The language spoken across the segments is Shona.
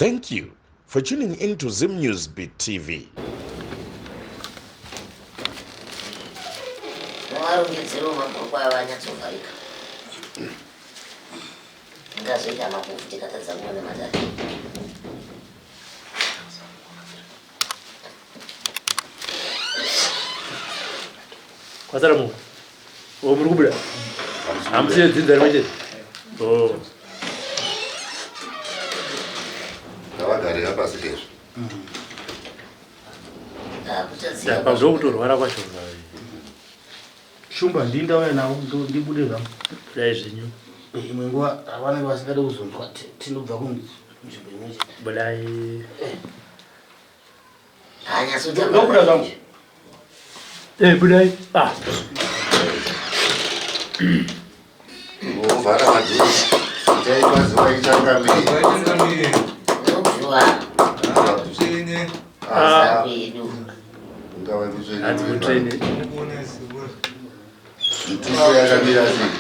Thank you for tuning into Zim News Beat TV. Quasaramu. Oh, Murubra. I'm still in the oh. Shumba ndinda wena ndibude zam. Pleasure. Imwe ngwa abane basikade uzondwa tinobva kunzvimbo imwe. Bulai. Hanya sudah Ndokuda zam. Bulai. Ah. Vara madhuzi. Chai mazuva ichangamiri. Ndokuda. Ah. Ungava kutsvene. Ati kutsvene. Mituso yakamira sei?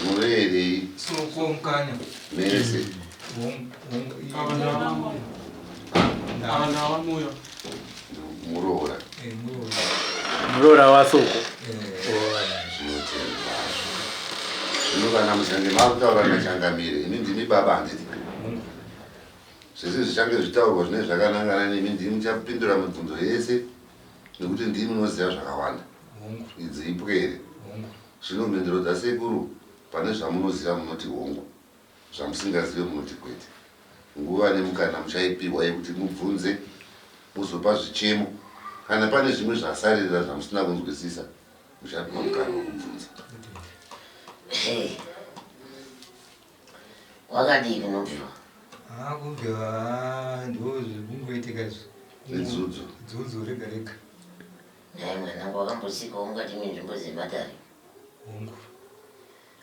Murerei. Sokonkanya. Mese. Muroora. Muroora wasoko. Zvino kana muchange makutaura nachangamire, ini ndimi baba handiti. Zvese zvichange zvitaurwa zvine zvakanangana nemi ndimi muchapindura mibvunzo yese nekuti ndimi munoziva zvakawanda. Idzi ipwere. Zvino mhinduro dzasekuru pane zvamunoziva munoti hongu, zvamusingazive munoti kwete. Nguva nemukana muchaipiwa yekuti mubvunze muzopa zvichemo. Kana pane zvimwe zvasarira zvamusina kunzwisisa, muchapiwa mukana wokubvunza. Wakadii kunobviwa? Kubviwa ndozvikungoitika izvo. Idzudzu. Idzudzu rega rega. Naye mwanangu wakambosikawo mukati menzvimbo dzematare. Hongu.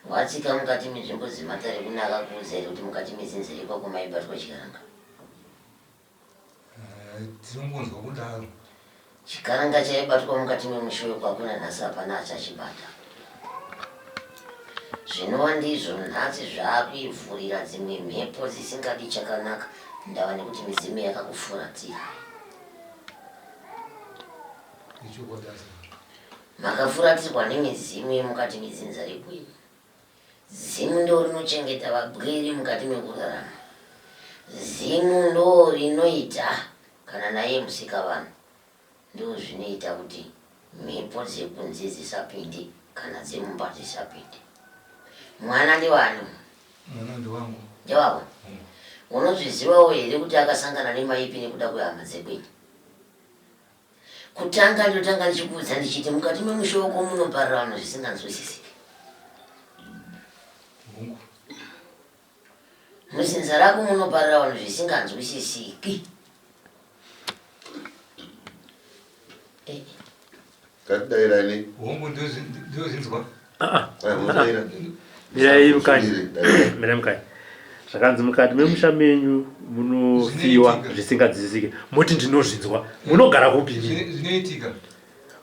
Watsika mukati menzvimbo dzematare kune akakuudza here kuti mukati mezinzere ikwako maibatwa chikaranga? Tinongonzwa kudaro. Chikaranga chaibatwa mukati memushoyo kwako nanhasi hapana achachibata. Zvinova ndizvo nhasi zvaakuivhurira dzimwe mhepo dzisingadi chakanaka ndava nekuti midzimu yakakufuratira. Makafuratirwa nemidzimu yemukati medzinza rekwenyu. Zimu ndo rinochengeta vabwere mukati mekurarama. Zimu ndo rinoita kana naye musikavanhu. Ndo zvinoita kuti mhepo dzekunze dzisapinde kana dzemumba dzisapinde. Mwana ndiwani? Mwana ndiwangu. Ndewako? Unozvizivawo here kuti akasangana nemaipi nekuda kwehama dzekwenyu? Kutanga ndotanga ndichikuudza ndichiti mukati memushoko munoparira vanhu zvisinganzwisisiki. Muzinza rako munoparira vanhu zvisinganzwisisiki. Katidairani. Hongu ndozinzwa. Mirai mukanya. Mirai mukanya. Zvakanzi mukati memusha menyu munofiwa zvisinganzwisisiki. Muti ndinozvinzwa. Munogara kupi? Zvinoitika.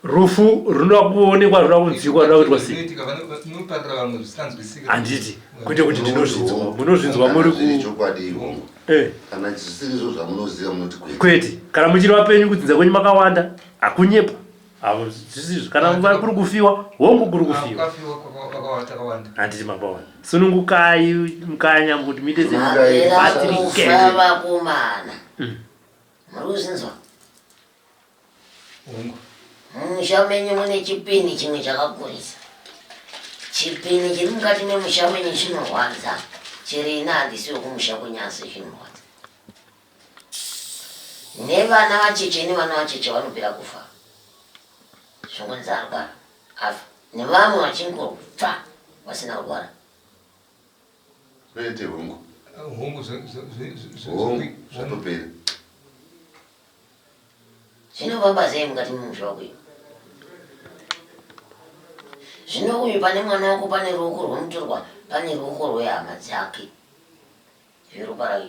Rufu runoda kuonekwa, runoda kunzwikwa, runoda kuitwa sei? Zvinoitika vanoparira vanhu zvisinganzwisisiki. Handiti. Kwete kuti ndinozvinzwa. Munozvinzwa muri ku chokwadi hongu. Kana zvisiri izvo zvamunoziva munoti kwete. Kwete. Kana muchiri vapenyu kudzinza kwenyu makawanda, hakunyepa. Zvisizvo. Kana kuri kufiwa, hongu kuri kufiwa. Akawanda. Handiti mabawani. Sunungukai mukanya kuti muite zvebatirike. Vakomana. Muri kuzinzwa? Hongu. Mumusha menyu mune chipini chimwe chakakurisa. Chipini chiri mukati memusha menyu chinorwadza. Chiri ina handisiwo kumusha kwenyasi chinorwadza. Nevana vacheche nevana vacheche vanopera kufa. Zvongonzi arwara. Afa. Nevamwe vachingofa vasina kurwara. Kwete hongu. Hongu zvatopera. Zvinofamba sei mukati memusha wako? Zvino uyu pane mwana wako pane ruoko rwomutorwa, pane ruoko rwehama dzake. Zvirupara.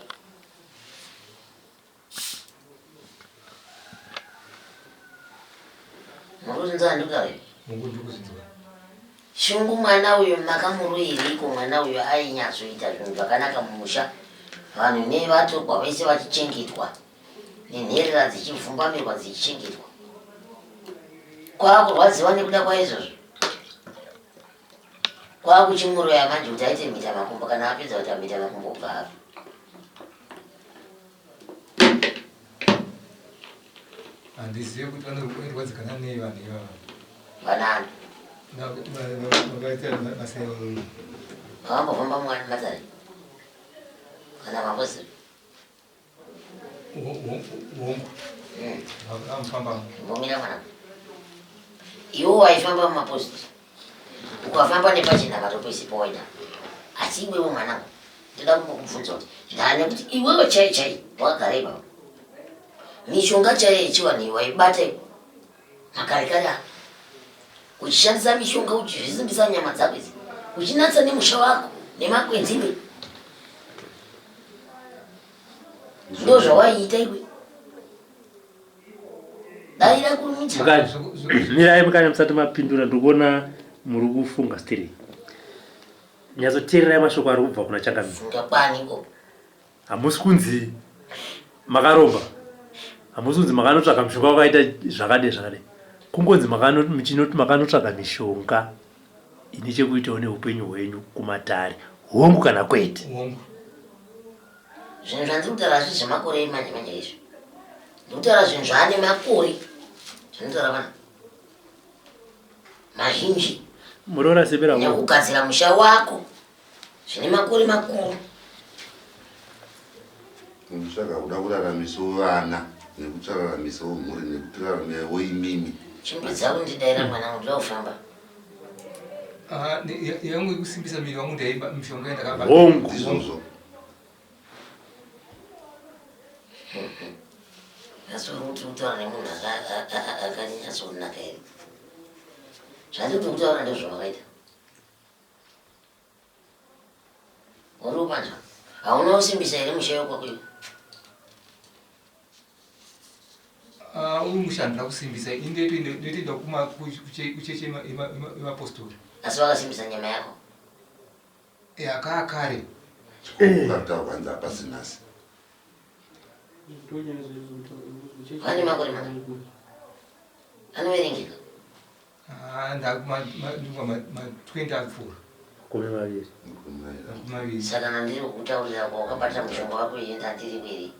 Muri kuzinzwa ndikudaro? Hongu ndikuzinzwa. Shungu mwana uyu makamuruyiriko mwana uyu ainyatsoita zvinhu zvakanaka mumusha vanhu nevatogwa vese vachichengetwa nenherera dzichipfumbamirwa dzichichengetwa kwakurwadziwa nekuda kwaizvozvo kwakuchimuroya manje kuti aite mhita makumbo kana apedza kuti amhita makumbo ubva afa handizive kuti vanorwadzikana nei vanhu ivava vanani vakaita basa vambofamba mungani mazari kana vambozivi hongu amufamba mbomira mwana iwo waifamba mumaposti ukafamba nepachina vatopesi powaita asi iwewo mwanangu ndoda kumbokubvunza kuti ndane kuti iwewe chai chai wakagara ipapa mishonga chaiyo yechivanhu waibata makare kare ako uchishandisa mishonga uchizvisimbisa nyama dzako idzi uchinatsa nemusha wako nemakwenzimbe ndo zvawaiita iwe daira kumita mirai mukanya musati mapindura ndikuona muri kufunga stiri nyatsoteererai mashoko ari kubva kuna Changamire funga kwaniko hamusi kunzi makaromba hamusi kunzi makanotsvaka mishonga wakaita zvakadai kungonzi michinoti makanotsvaka mishonga ine chekuitawo neupenyu hwenyu kumatare hongu kana kwete hongu zvinhu zvandiri kutaura zvi zvemakore emanje manje izvo ndikutaura zvinhu zvaane makore zvinotaura vana mazhinji murora sepera nekugadzira musha wako zvine makore makuru kutsvaga kuda kuraramisawo vana nekutsvararamisawo mhuri nekutiraramisawo imimi chimbidza kundidaira mwana kuti ndofamba yangu yekusimbisa miri wangu ndaimba mishonga yandakabva hongu izvozvo asori kuti kutaura nemunhu akanyatsonaka here zvandiri kuti kutaura ndezvavakaita uri upanzva hauna kusimbisa here musha wekwakuyo uri mushando ndakusimbisa indoitoenda kucheche emapostori asi vakasimbisa nyama yako akaakare ukataurwa nzi hapasinasi vane makore mana anoverengeka ma20 apfuura $20 saka nandiri kutaurira kwawakabatira mushonga wako iye ndandiri kweri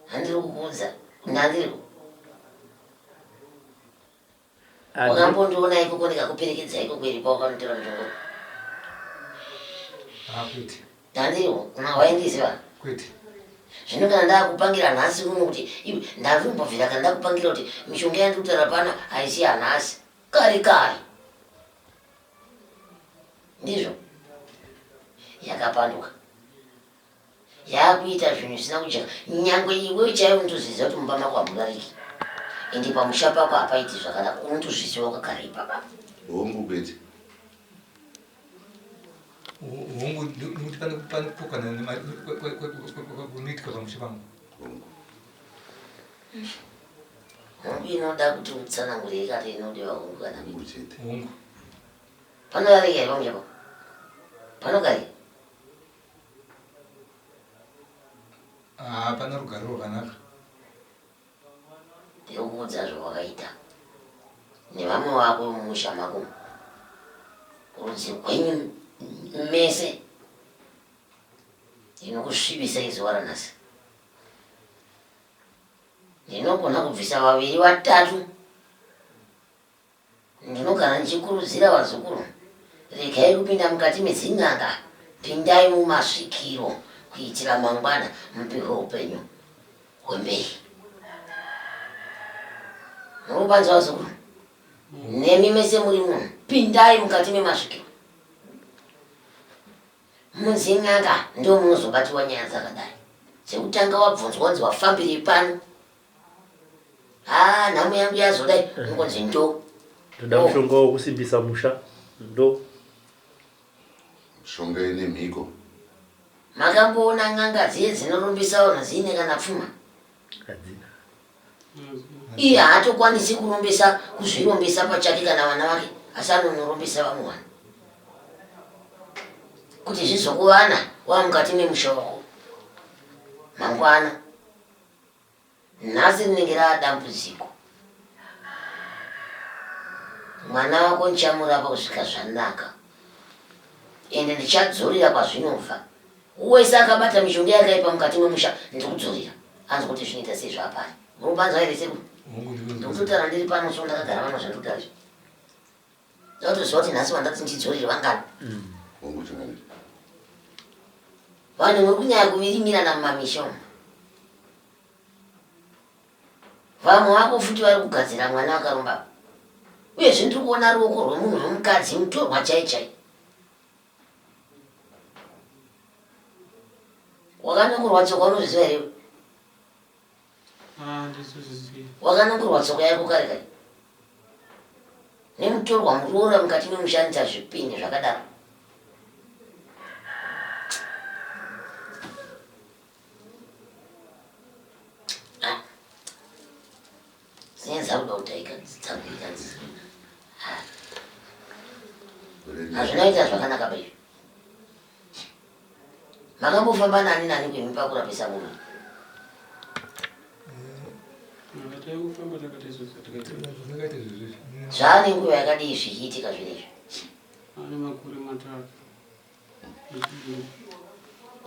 handiri kukuudza ndandiri wakambondiona ikoko ndikakuperekedza iko kweri pawakanotora mushonga kwete ndandiriwo kuna waindiziva kwete zvino kana ndakupangira nhasi uno kuti ndazvimbobvira kana ndakupangira kuti mishonga yandiri kutaura pano haisi yanhasi kare kare ndizvo yakapanduka yakuita zvinhu zvisina kujeka nyangwe iwe chaiwo unotozviziva kuti mumba mako hamurariki ende pamusha pako hapaiti zvakanaka unotozviziva wakagara ipapa hongu kwete hongu nekuti panopokana kunoitika pamusha pangu hongu inoda kuti utsanangurire kati inodiwa hongu kana hongu chete hongu panorarika here pamusha pako panogari pana rugare rwakanaka ndikukuudza zvawakaita nevamwe vako mumusha mako rudzi rwenyu mese inokusvibisai zuva ranhasi ndinogona kubvisa 2 3 ndinogara ndichikurudzira vazukuru regai kupinda mukati medzin'anga pindai mumasvikiro kuitira mangwana mupiwe upenyu hwemberi murupanza vazukuru nemi mese muri munhu pindai mukati memasvikiro munzin'anga ndo munozobatiwa nyaya dzakadai sekutanga wabvunzwa nzi wafambirei pano nhamu yangu yazodai ungonzi ndo ndoda mushonga wokusimbisa musha ndo mishonga ine mhiko makamboona n'anga dziye dzinorumbisa vanhu dziine kana pfuma hadzina iye haatokwanisi kurumbisa kuzvirumbisa pachake kana vana vake asi anonorumbisa vamwe vanhu kuti zvizokuwana wamukati memushoko mangwana. Nhasi rinenge radambudziko. Mwana wako nchamurapa kusvika zvanaka, ende ndichadzorera kwazvinofa. Wese akabata mishonga yakaipa mukati memusha ndikudzorera. Anzi kuti zvinoita sei zvapari. Murubanza here sekuru. Ndikutotara ndiri pano so ndakagara pano zvandikudaro. Ndatoziva kuti nhasi vandati ndidzorere vangani. Vanhu muri kunyanya kuvirimirana mumamisha umu. Vamwe vako futi vari kugadzira mwana wakarumba. Uyezve ndiri kuona ruoko rwemunhu wemukadzi mutorwa chai. Wakanongorwa tsoka unozviziva here? Wakanongorwa tsoka yako kare kare. Nemutorwa muroora mukati memushandisa zvipini zvakadaro. Senza kuda kutaika dzitsambika dzisi. Hazvinoita zvakanaka bezvi. Makambofamba nani kwemimba kurapisa munhu? Zvane nguva yakadii zvichiitika zvinezvi?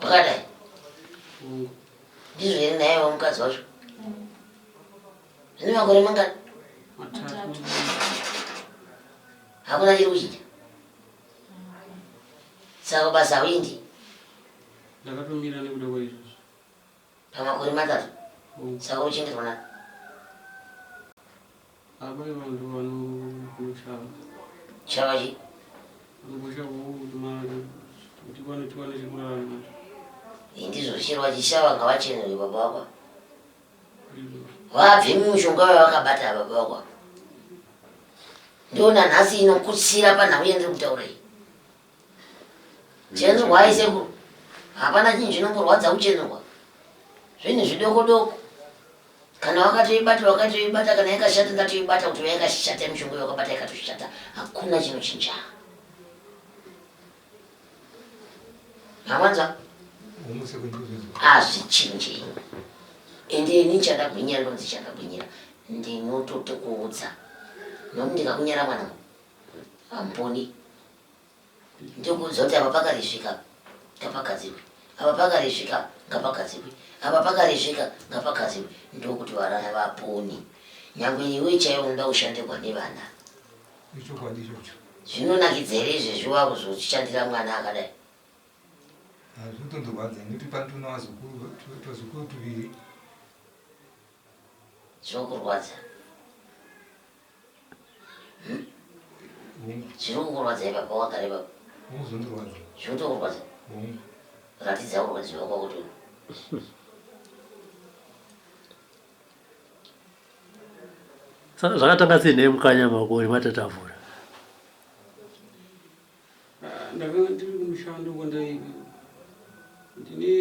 Wakadai? Ndizvo here naye wamukadzi wacho? Zvine makore mangani? Hakuna chiri kuchiita? Saka basa hauendi? Ndakatomira nekuda kwaizvozvo. Pamakore matatu? Saka uchengetwa nani? Abai vanhu vanoshava. Shava chi? Vanoshavawo kuti tiwane chekurarama. Ndizvo chero vachishava ngavachenerwe baba wako. Vabve mumushonga wavakabata baba wako. Ndiona nhasi inokutsira panhau yendiri kutaura iyi. Chenerwa aisekuru. Hapana chinhu chinomborwadza kuchenerwa. Zvinhu zvidoko. Kana wakatoibata kana yakashata ngatoibata kuti yakashata mishonga yakabata yakatoshata. Hakuna chinochinja. Mawanza? Hazvichinji. Ende nichadagwinyira ndonzi chadagwinyira. Ndinotokuudza. Nokuti ndikakunyara mwana hamponi. Ndikuudza kuti apa pakarisvika ngapagadzirwe. Apa pakarisvika ngapagadzirwe. Apa pakarisvika ngapagadzirwe. Ndokuti vana vaponi. Nyangwe iwe chaiwo unoda kushandirwa nevana. Zvinonakidza here izvezvi wakuzochishandira mwana akadai? Zvotondorwadza nekuti pandina wazukuru tuviri. Zvokurwadza? Zviri kukurwadza ipapa wagara ipapa? Zvondorwadza. Zvotokurwadza? Ratidza kurwadziwa kwako kuti zvakatanga sei mukanya makore matatavhura? Ndakanga ndiri kumushando kwandaiva. Ndine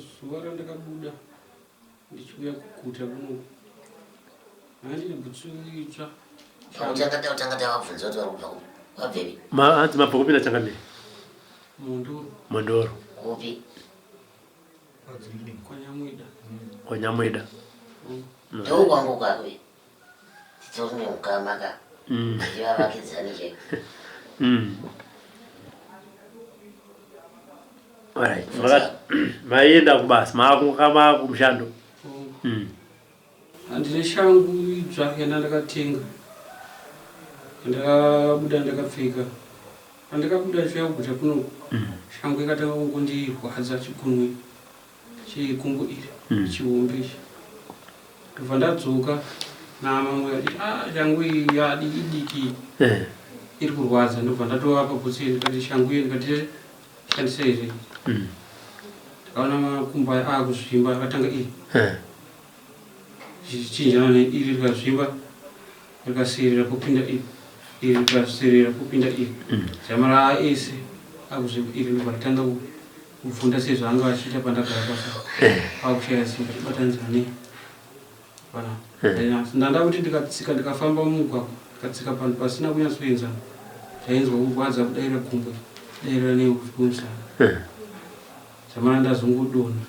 zuva randakabuda ndichiuya kuguta kuno. Handine bhutsu itsva. Utanga tavabvunza kuti vari kubva kupi? Wabvepi? Hanzi mabva kupinda Changamire? Mondoro. Kupi? Kwanyamwida. Ndokwangu kakwe. Titori nemukamaka. Ndivavakidzani cheko. Alright. Maienda kubasa, makumushando. Handine shangu itsva yandakatenga. Ndakabuda ndakapfeka. Pandakabuda chiuya kuguta kuno. Shangu yakatanga kungondirwadza chigunwe chekumbo iri chihombe ichi. Ndobva ndadzoka namamwe ati shangu iyi idiki iri kurwadza. Ndobva ndatovapa bhutsu ndikati shangu iyi ndikati shandisa here. Ndakaona makumbo akuzvimba akatanga iri zvichinjana iri rikazvimba rikaserera popinda iri rikaserera popinda iri zamara ese akuzvimba iri ndobva ratanga kufunda sezvaanga achiita pandagara pasa akushaya simba tibatanzane ndanda kuti ndikatsika ndikafamba mumugwagwa ndikatsika panhu pasina kunyatsoenzana zvainzwa kurwadza kudaira gumbo dera neuvunza zamana ndazongodona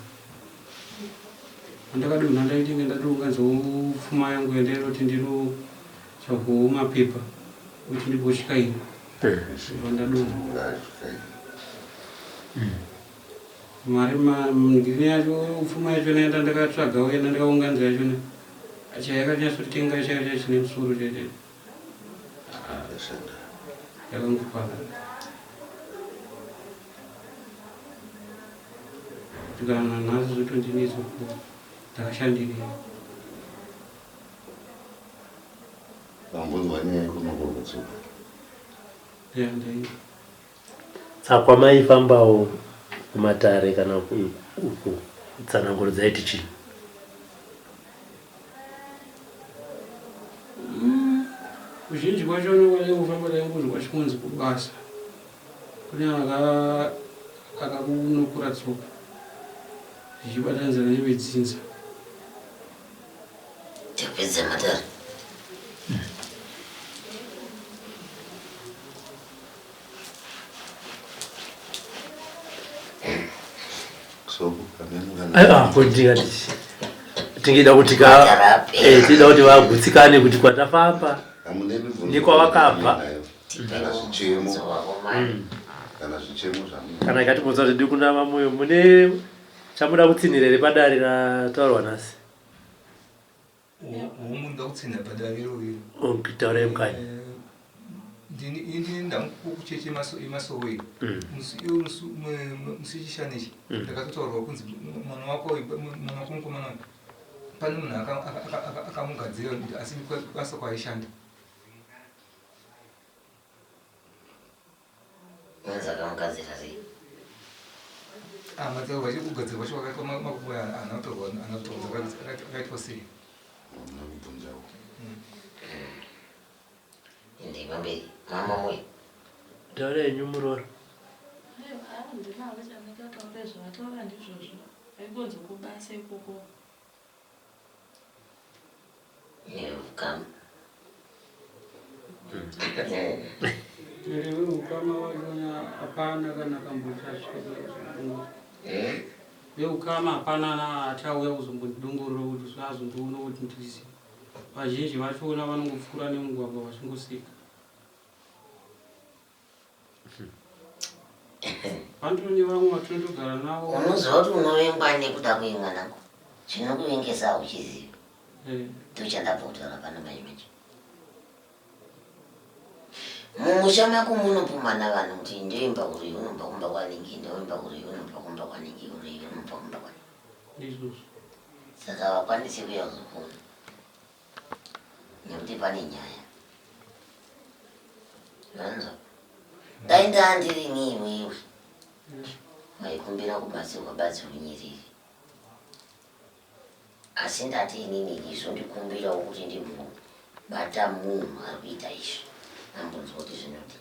andakadonha ndaiti ngendadonga nzopfuma yangu yandaira kuti ndinotsvagowo mapepa kuti ndimbosvikaira vandadonha mari ngini yacho pfuma yachona yanda ndakatsvagawo yanda ndakaunganidza yachona chayakanyatsotenga chaicho chine musoro chacho yakangopara tikana nhasi zvotondinetsa ndakashandirira Vambonzwa nyaya yekunokorokotsoka. ndai Tsakwa maifambawo kumatare kana uko tsananguro dzaiti chii? kuzhinji kwacho nokufamba daingozwa chikunzi kubasa kune akakunokura tsoka zvichibatanizana nevedzinza Tipedze matare. Tingida kuti tida kuti vagutsikane kuti kwatafamba nekwavakabva kana ikatibvunza kuti ndikunama moyo mune chamuda kutsinhira here padare rataurwa nhasi Umuda kutsinha padare iroro. taurai mukanya Ndini ndakucheche imasowe. Musichishanechi. Ndakatotaurwa kunzi mwana wako mukomana pane munhu akamugadzira asi basa kwaishanda. Mwenza akamugadzira sei? Matsaurwa achikugadzirwa chakaitwa makubo anotorwa akaitwa sei. Ndipamberi mama mwe. taurai henyu muroro Kam. veukama vachonya hapana kana kambosasvika veukama hapana achauya kuzombondidongorera kuti azondiona kuti ndizive vazhinji vachona vanongopfuura nemugwagwa vachingoseka vandoni vamwe vatinotogara navo Unoziva kuti unovengwa nekuda kuimwanangu. Chinokuvengesa uchiziva. Ndochandabva kutaura pana mai vacho. Mumusha mako munopumana vanhu kuti ndoimba kuri unomba kumba kwaningi, ndoimba kuri unomba kumba kwaningi, kuri unomba kumba kwaningi. izvozvo Saka vakwanise kuya kuzopona. Nekuti pane nyaya. Vanzwa. Dai ndandiri niiwewe. Waikumbira kubatsirwa kunyiriri. Asi ndati inini ndizondikumbirawo kuti ndimbobata munhu ari kuita izvi. Ambonzwa kuti zvinoti.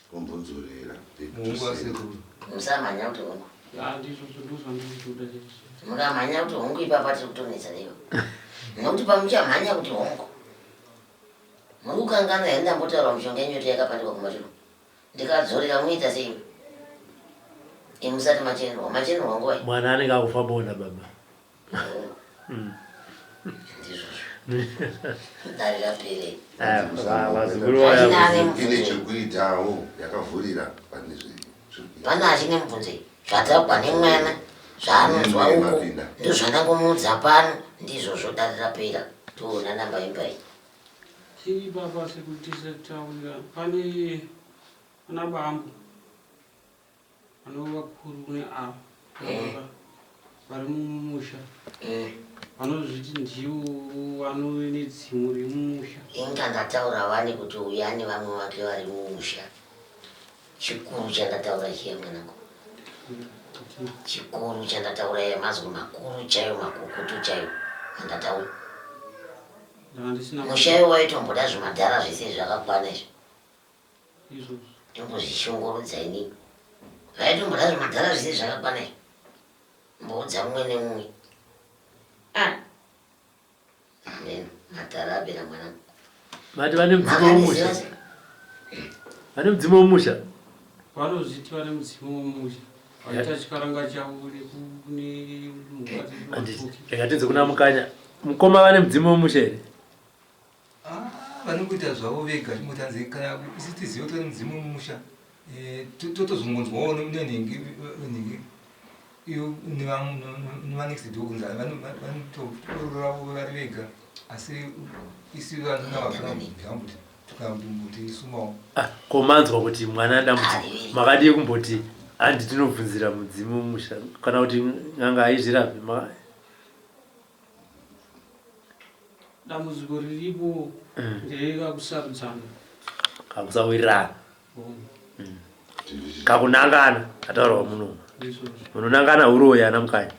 Kumbonzorera. Mungu asekuru. Musamanya kuti hongu. ndizvozvo ndozvandikutoda chese Mukamhanya kuti hongu ipapa tiri kutonetsa neyo. Nokuti pamuchamhanya kuti hongu. Muri kukanganwa here ndambotaura mishonga yenyota yakapandikwa kumashure. Ndikadzorera muita sei? Musati machenerwa nguva iyi. mwana anenge akufambona baba Ndizvozvo. Dare rapere. vazukuru Ine chekuitawo yakavhurira pane Pana achine mubvunze zvatakwa nemwana zvaanonzwa uko ndozvanangomudza pano ndizvozvo dare rapera toona namba imbai. tiri baba sekutitaurira pane ana bambo vanova vakuru neavo vari mumusha vanozviti ndivo vanove nedzimu remumusha Inga ndataura vane kuti uya nevamwe vake vari mumusha. Chikuru chandataura chiye mwanangu. Chikuru chandataura yemazwi makuru chaiyo makukutu chaiyo. Andataura. ndandisina Mushayo waitomboda zvimadhara zvese zvakakwana izvo. izvozvo Tombozvishongorudza inini. Vaitomboda zvimadhara zvese zvakakwana izvo. Mboudza mumwe nemumwe. Amen. Madhara apera mwanangu. vati vane mudzimu womusha vane mudzimu womusha vanozviti vane mudzimu womusha vaita chikaranga chavo kune mukadzi ndingatinzi kuna mukanya mukoma vane mudzimu womusha here vanongoita zvavo vega chimotanzi kana isi tizive kuti vane mudzimu womusha totozongonzwawo nenhingi iyo nevanext door kunzi vanotororavo vari vega asi isi vanonavafana kumboti tukambuti isumawo komanzwa kuti mwana dambudziko makadii kumboti handi tinobvunzira mudzimu womusha kana kuti nganga aizvirapi dambudziko riripo nderekakusarudzana kakusawirirana kakunangana ataurawo muno munonangana uroya ana mukanya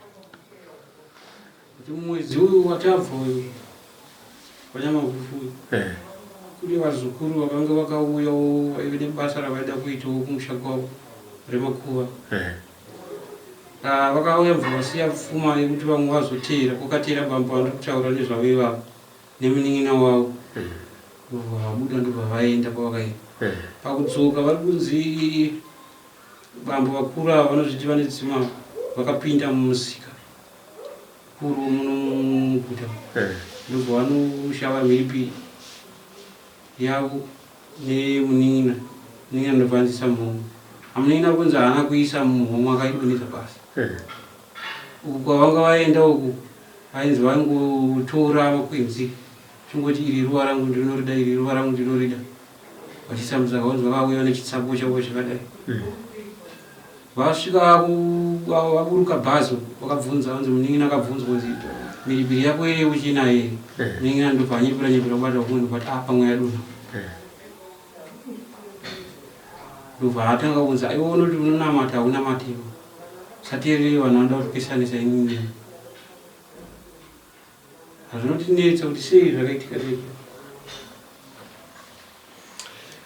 kuti mwedzi uyu watabva uyu wanyamavufu kune vazukuru vakanga vakauyawo vaive nebasa ravaida kuitawo kumusha kwavo remakuva vakauya mva vasiya pfuma yekuti vamwe vazoteera kwakatera bamba vandiri kutaura nezvavo ivavo nemunin'ina wavo vabuda ndobvavaenda kwavakaenda pakudzoka vari kunzi bambo vakuru ava vanozviti vane dzima vakapinda mumusika kuru muno muguta ndobva vanoshava mhiripiri yavo nemunin'ina munin'ina ndovanzisa mhomho amunin'ina kunzi haana kuisa mumhomho akaidoneza basa uku kwavanga vaenda uku vainzi vangotora makwenzi chingoti iri ruva rangu ndinorida iri ruva rangu ndinorida vachisamudza kavanzi vakauya nechitsako chavo chakadai vasvika vaburuka bhazi vakabvunza vanzi munin'ina akabvunzwa kunzi mhiripiri yako yeuchina here munin'ina ndobva anyepera nyepera kubata kumwe kuti pamwe yadonha ndobva atanga kunzi aiona kuti unonamata haunamatiwo sateerere vanhu vanoda kutipesanisa inini hazvinotinetsa kuti sei zvakaitika sei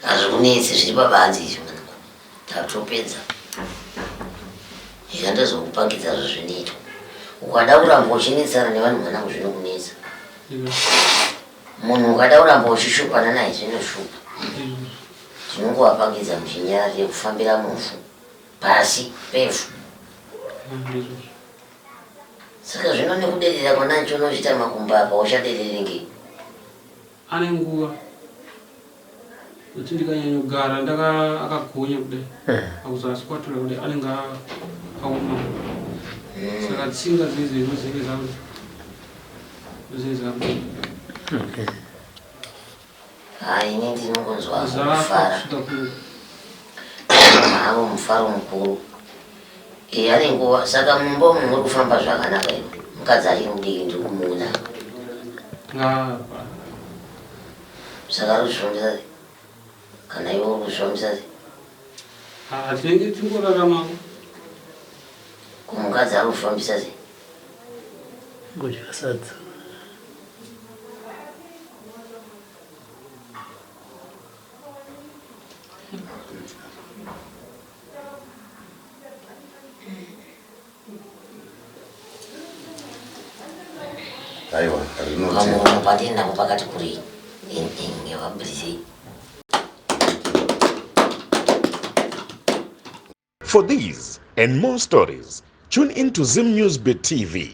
hazvikunetsi zviri pabanzi izvo mwanangu tatopedza ika ndozokupangidza zvezvinoitwa ukada kuramba uchinetsana nevanhu mwanangu zvinokunetsa munhu ukada kuramba uchishupana naye zvinoshupa tinongovapangidza muchinyaya rekufambira mufu pasi pevhu saka zvino nekuderera kwanacho nochita makumbo apa uchadererengei ane nguva kuti ndikanyanyogara akagonya kudai akuzasi kwatura kudai anenge aoma saka tsinga dzezeno zinge zakuti hai ini ndinongonzwa kufara havo mufaro mukuru ane nguva saka mumba umu muri kufamba zvakanaka ino mukadzi ari mudiki ndiri kumuona saka ruzvifambisa sei kana iwe uri kuzvifambisa sei tinenge tingoraramawo kumukadzi ari kufambisa sei ngodya sadza aiwa kamuromo patinapo pakati kuri ngevabrisei. For these and more stories, tune in to Zim News Bit TV